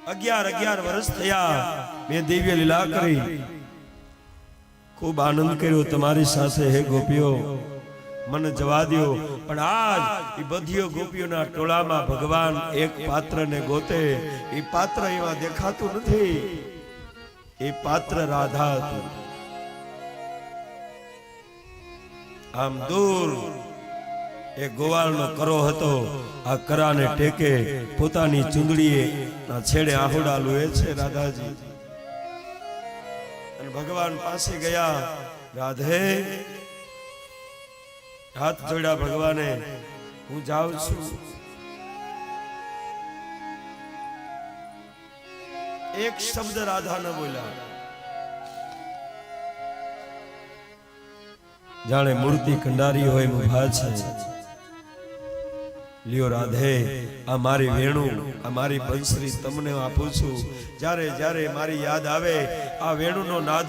11 વર્ષ થયા મેં દિવ્ય લીલા કરી, ખૂબ આનંદ કર્યો તમારી સાથે હે ગોપીઓ, મને જવા દો। પણ આજ એ બધીઓ ગોપીઓના ટોળામાં ભગવાન એક પાત્રને ગોતે, એ પાત્ર એવા દેખાતું નથી, એ પાત્ર રાધા હતું। આમ દૂર એક ગોવાળનો કરો હતો, આ કરાને ટેકે પોતાની ચુંદડીએ ના છેડે આહુડા લુએ છે રાધાજી। અને ભગવાન પાસે ગયા, રાધે હાથ જોડ્યા ભગવાને, હું જાઉં છું। એક શબ્દ રાધા ન બોલ્યા, જાણે મૂર્તિ કંડારી હોય ઉભા છે। લ્યો રાધે, આ મારી વેણુ, આ મારી બંસરી તમને આપું છું। જ્યારે જ્યારે મારી યાદ આવે આ વેણુનો નાદ